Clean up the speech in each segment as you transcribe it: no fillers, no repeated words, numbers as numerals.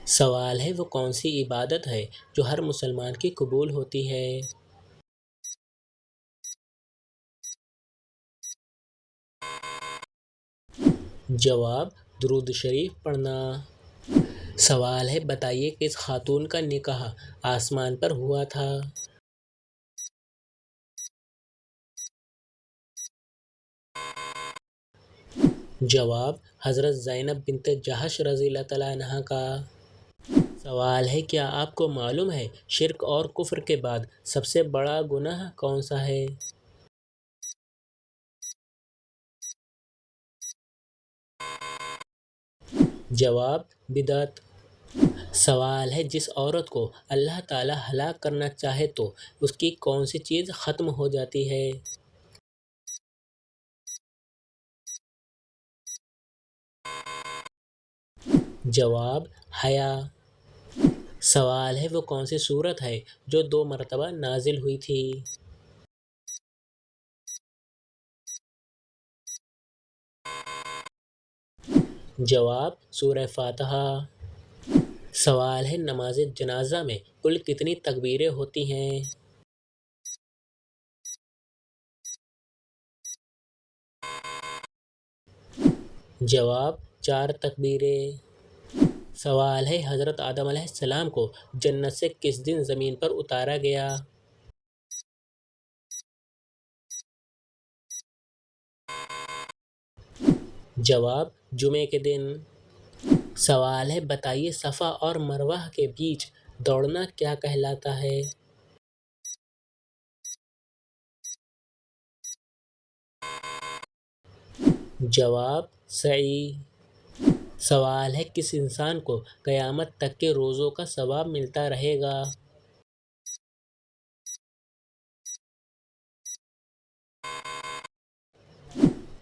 سوال ہے وہ کون سی عبادت ہے جو ہر مسلمان کی قبول ہوتی ہے؟ جواب درود شریف پڑھنا۔ سوال ہے بتائیے کس خاتون کا نکاح آسمان پر ہوا تھا؟ جواب حضرت زینب بنت جحش رضی اللہ تعالیٰ عنہا کا۔ سوال ہے کیا آپ کو معلوم ہے شرک اور کفر کے بعد سب سے بڑا گناہ کون سا ہے؟ جواب بدعت۔ سوال ہے جس عورت کو اللہ تعالیٰ ہلاک کرنا چاہے تو اس کی کون سی چیز ختم ہو جاتی ہے؟ جواب حیا۔ سوال ہے وہ کون سی سورت ہے جو 2 مرتبہ نازل ہوئی تھی؟ جواب سورہ فاتحہ۔ سوال ہے نماز جنازہ میں کل کتنی تکبیریں ہوتی ہیں؟ جواب 4 تکبیریں۔ سوال ہے حضرت آدم علیہ السلام کو جنت سے کس دن زمین پر اتارا گیا؟ جواب جمعے کے دن۔ سوال ہے بتائیے صفا اور مروہ کے بیچ دوڑنا کیا کہلاتا ہے؟ جواب سعی۔ سوال ہے کس انسان کو قیامت تک کے روزوں کا ثواب ملتا رہے گا؟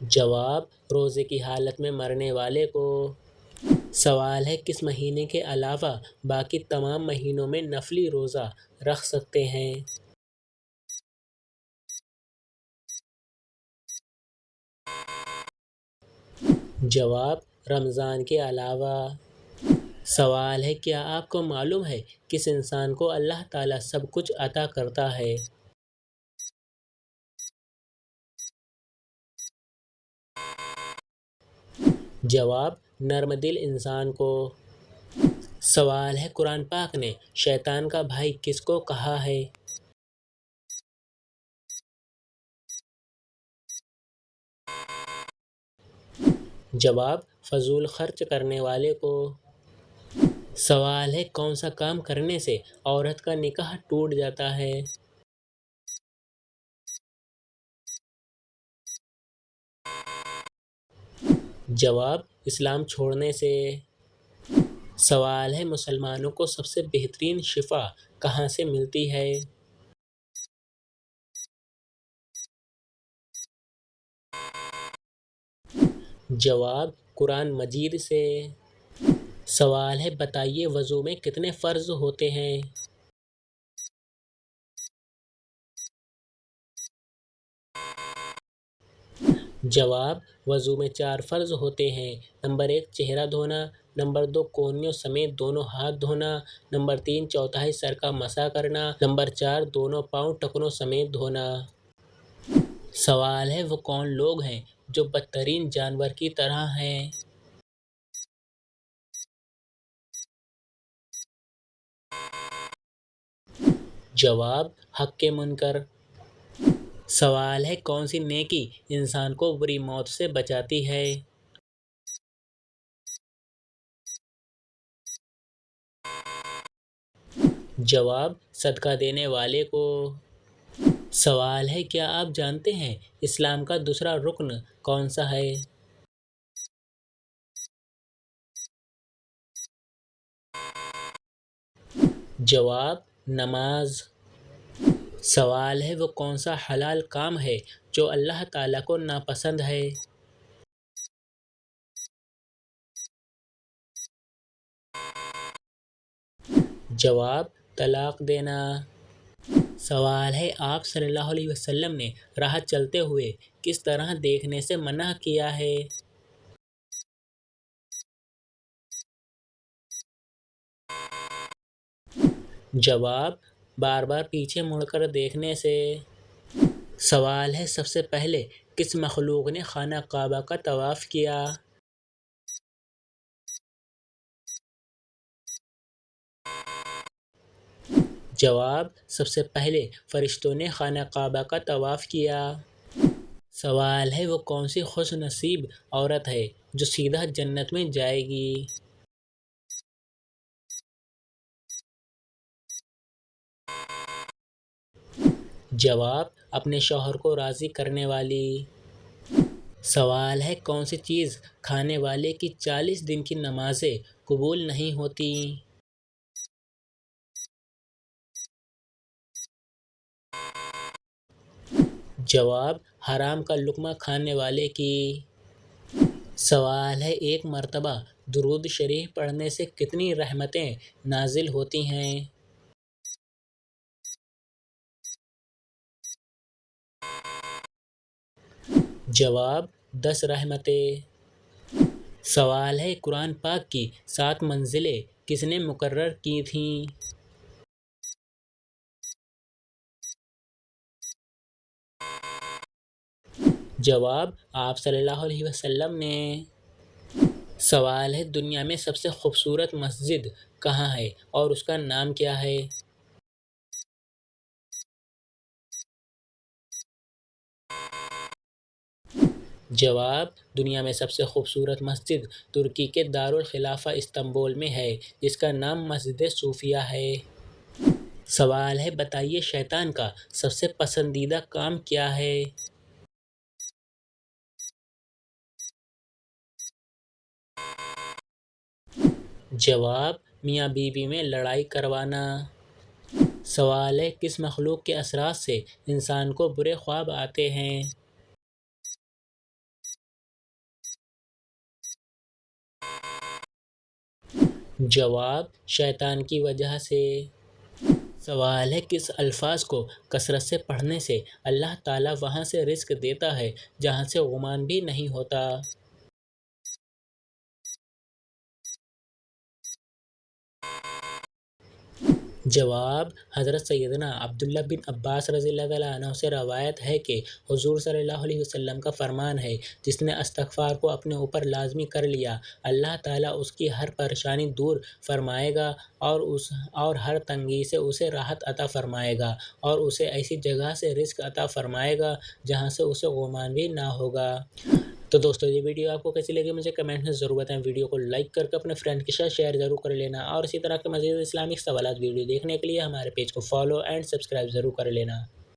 جواب روزے کی حالت میں مرنے والے کو۔ سوال ہے کس مہینے کے علاوہ باقی تمام مہینوں میں نفلی روزہ رکھ سکتے ہیں؟ جواب رمضان کے علاوہ۔ سوال ہے کیا آپ کو معلوم ہے کس انسان کو اللہ تعالیٰ سب کچھ عطا کرتا ہے؟ جواب نرم دل انسان کو۔ سوال ہے قرآن پاک نے شیطان کا بھائی کس کو کہا ہے؟ جواب فضول خرچ کرنے والے کو۔ سوال ہے کون سا کام کرنے سے عورت کا نکاح ٹوٹ جاتا ہے؟ جواب اسلام چھوڑنے سے۔ سوال ہے مسلمانوں کو سب سے بہترین شفا کہاں سے ملتی ہے؟ جواب قرآن مجید سے۔ سوال ہے بتائیے وضو میں کتنے فرض ہوتے ہیں؟ جواب وضو میں 4 فرض ہوتے ہیں۔ نمبر 1 چہرہ دھونا، نمبر 2 کونیوں سمیت دونوں ہاتھ دھونا، نمبر 3 چوتھائی سر کا مسح کرنا، نمبر 4 دونوں پاؤں ٹخنوں سمیت دھونا۔ سوال ہے وہ کون لوگ ہیں جو بدترین جانور کی طرح ہیں؟ جواب حق منکر۔ سوال ہے کون سی نیکی انسان کو بری موت سے بچاتی ہے؟ جواب صدقہ دینے والے کو۔ سوال ہے کیا آپ جانتے ہیں اسلام کا دوسرا رکن کون سا ہے؟ جواب نماز۔ سوال ہے وہ کون سا حلال کام ہے جو اللہ تعالیٰ کو ناپسند ہے؟ جواب طلاق دینا۔ سوال ہے آپ صلی اللہ علیہ وسلم نے راہ چلتے ہوئے کس طرح دیکھنے سے منع کیا ہے؟ جواب: بار بار پیچھے مڑ کر دیکھنے سے۔ سوال ہے: سب سے پہلے کس مخلوق نے خانہ کعبہ کا طواف کیا؟ جواب: سب سے پہلے فرشتوں نے خانہ کعبہ کا طواف کیا۔ سوال ہے: وہ کون سی خوش نصیب عورت ہے جو سیدھا جنت میں جائے گی؟ جواب: اپنے شوہر کو راضی کرنے والی۔ سوال ہے: کون سی چیز کھانے والے کی 40 دن کی نمازیں قبول نہیں ہوتیں؟ جواب: حرام کا لقمہ کھانے والے کی۔ سوال ہے: ایک مرتبہ درود شریف پڑھنے سے کتنی رحمتیں نازل ہوتی ہیں؟ جواب: 10 رحمتیں۔ سوال ہے: قرآن پاک کی 7 منزلیں کس نے مقرر کی تھیں؟ جواب: آپ صلی اللہ علیہ وسلم نے۔ سوال ہے: دنیا میں سب سے خوبصورت مسجد کہاں ہے اور اس کا نام کیا ہے؟ جواب: دنیا میں سب سے خوبصورت مسجد ترکی کے دارالخلافہ استنبول میں ہے، جس کا نام مسجد صوفیہ ہے۔ سوال ہے: بتائیے شیطان کا سب سے پسندیدہ کام کیا ہے؟ جواب: میاں بیوی میں لڑائی کروانا۔ سوال ہے: کس مخلوق کے اثرات سے انسان کو برے خواب آتے ہیں؟ جواب: شیطان کی وجہ سے۔ سوال ہے: کس الفاظ کو کثرت سے پڑھنے سے اللہ تعالیٰ وہاں سے رزق دیتا ہے جہاں سے غمان بھی نہیں ہوتا؟ جواب: حضرت سیدنا عبداللہ بن عباس رضی اللہ تعالیٰ عنہ سے روایت ہے کہ حضور صلی اللہ علیہ وسلم کا فرمان ہے: جس نے استغفار کو اپنے اوپر لازمی کر لیا، اللہ تعالیٰ اس کی ہر پریشانی دور فرمائے گا اور ہر تنگی سے اسے راحت عطا فرمائے گا اور اسے ایسی جگہ سے رزق عطا فرمائے گا جہاں سے اسے غمان بھی نہ ہوگا۔ تو دوستو، یہ ویڈیو آپ کو کیسی لگی مجھے کمنٹ میں ضرور بتائیں۔ ویڈیو کو لائک کر کے اپنے فرینڈ کے ساتھ شیئر ضرور کر لینا اور اسی طرح کے مزید اسلامک سوالات ویڈیو دیکھنے کے لیے ہمارے پیج کو فالو اینڈ سبسکرائب ضرور کر لینا۔